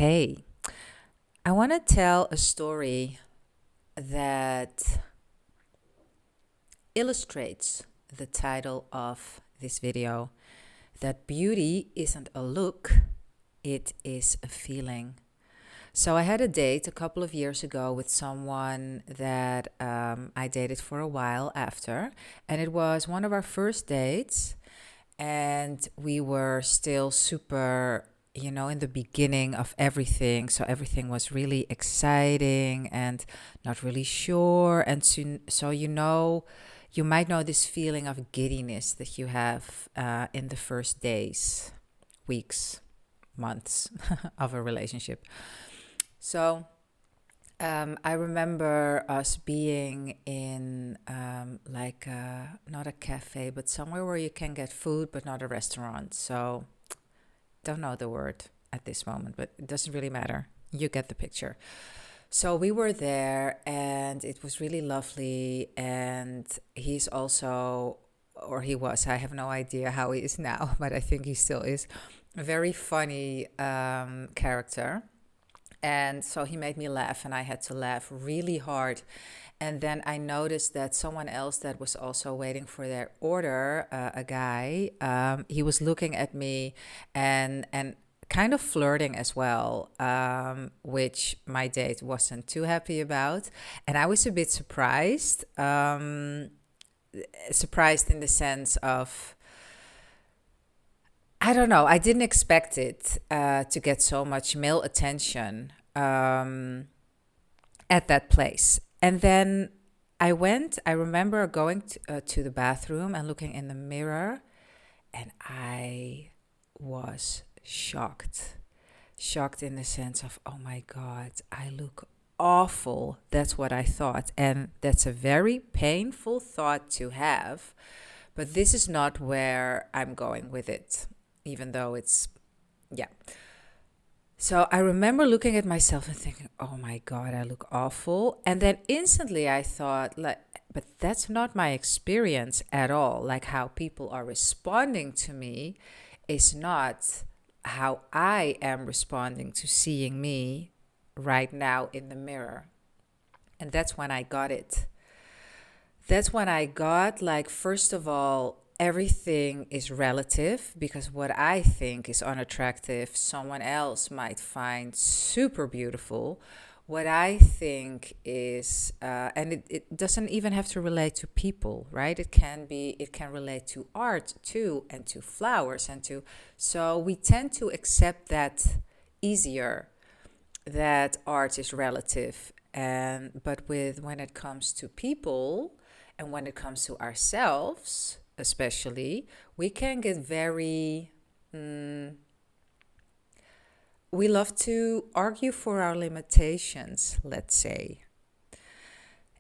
Hey, I want to tell a story that illustrates the title of this video, that beauty isn't a look, it is a feeling. So I had a date a couple of years ago with someone that I dated for a while after, and it was one of our first dates, and we were still super, in the beginning of everything. So everything was really exciting and not really sure. And so you might know this feeling of giddiness that you have in the first days, weeks, months of a relationship. So I remember us being in not a cafe, but somewhere where you can get food, but not a restaurant. So don't know the word at this moment, but it doesn't really matter. You get the picture. So we were there and it was really lovely. And he's also, or he was, I have no idea how he is now, but I think he still is, a very funny character. And so he made me laugh, and I had to laugh really hard. And then I noticed that someone else that was also waiting for their order, a guy, he was looking at me and kind of flirting as well, which my date wasn't too happy about. And I was a bit surprised, surprised in the sense of, I don't know. I didn't expect it to get so much male attention at that place. And then I remember going to the bathroom and looking in the mirror, and I was shocked. Shocked in the sense of, oh my God, I look awful. That's what I thought. And that's a very painful thought to have. But this is not where I'm going with it, even though it's, yeah. So I remember looking at myself and thinking, oh my God, I look awful. And then instantly I thought, like, but that's not my experience at all. Like, how people are responding to me is not how I am responding to seeing me right now in the mirror. And that's when I got it. That's when I got, like, first of all, everything is relative, because what I think is unattractive, someone else might find super beautiful. What I think is, and it doesn't even have to relate to people, right? It can relate to art too, and to flowers, so we tend to accept that easier, that art is relative. But when it comes to people, and when it comes to ourselves especially, we can get very, we love to argue for our limitations, let's say.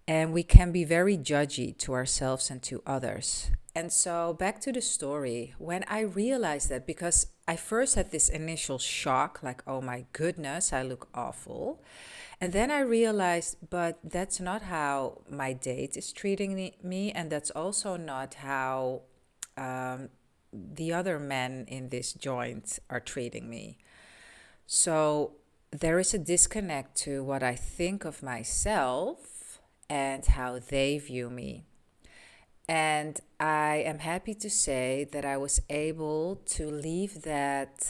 And we can be very judgy to ourselves and to others. And so, back to the story, when I realized that, because I first had this initial shock, like, oh my goodness, I look awful. And then I realized, but that's not how my date is treating me. And that's also not how the other men in this joint are treating me. So there is a disconnect to what I think of myself and how they view me. And I am happy to say that I was able to leave that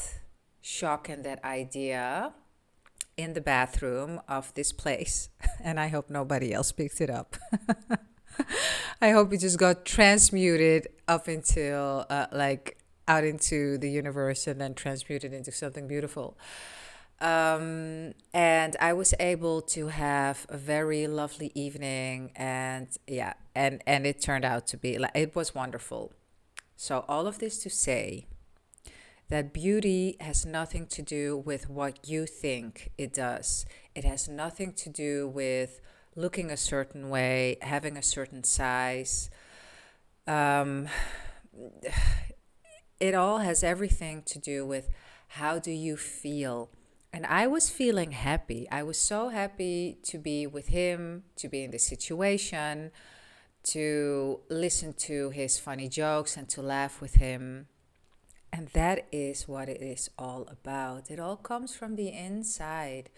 shock and that idea in the bathroom of this place. And I hope nobody else picked it up. I hope it just got transmuted up until, out into the universe, and then transmuted into something beautiful. And I was able to have a very lovely evening, and yeah, and it turned out to be, like, it was wonderful. So all of this to say that beauty has nothing to do with what you think it does. It has nothing to do with looking a certain way, having a certain size. Um, it all has everything to do with, how do you feel? And I was feeling happy. I was so happy to be with him, to be in this situation, to listen to his funny jokes and to laugh with him. And that is what it is all about. It all comes from the inside.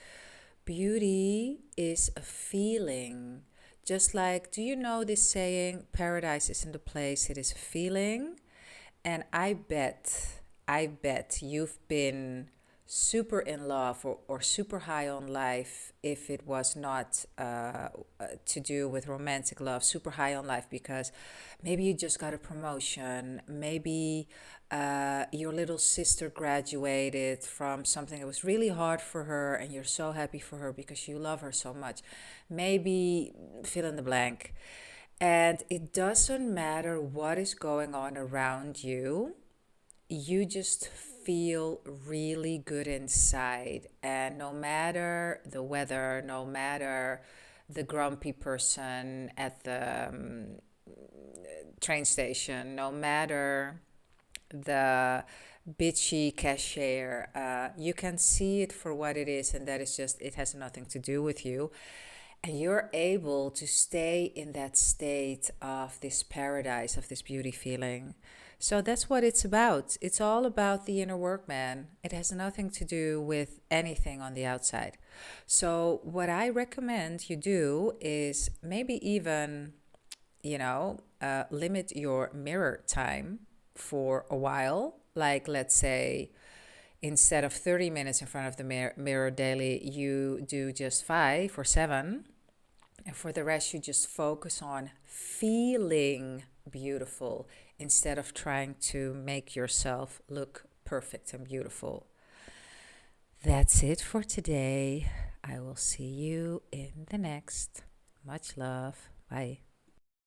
Beauty is a feeling. Just like, do you know this saying, paradise isn't a place, it is a feeling? And I bet you've been super in love or super high on life if it was not to do with romantic love, super high on life because maybe you just got a promotion, maybe your little sister graduated from something that was really hard for her and you're so happy for her because you love her so much. Maybe fill in the blank. And it doesn't matter what is going on around you, you just feel really good inside. And no matter the weather, no matter the grumpy person at the train station, no matter the bitchy cashier, you can see it for what it is, and that is just, it has nothing to do with you. And you're able to stay in that state of this paradise, of this beauty feeling. So that's what it's about. It's all about the inner work, man. It has nothing to do with anything on the outside. So, what I recommend you do is maybe even, limit your mirror time for a while. Like, let's say, instead of 30 minutes in front of the mirror daily, you do just 5 or 7. And for the rest, you just focus on feeling beautiful instead of trying to make yourself look perfect and beautiful. That's it for today. I will see you in the next. Much love. Bye.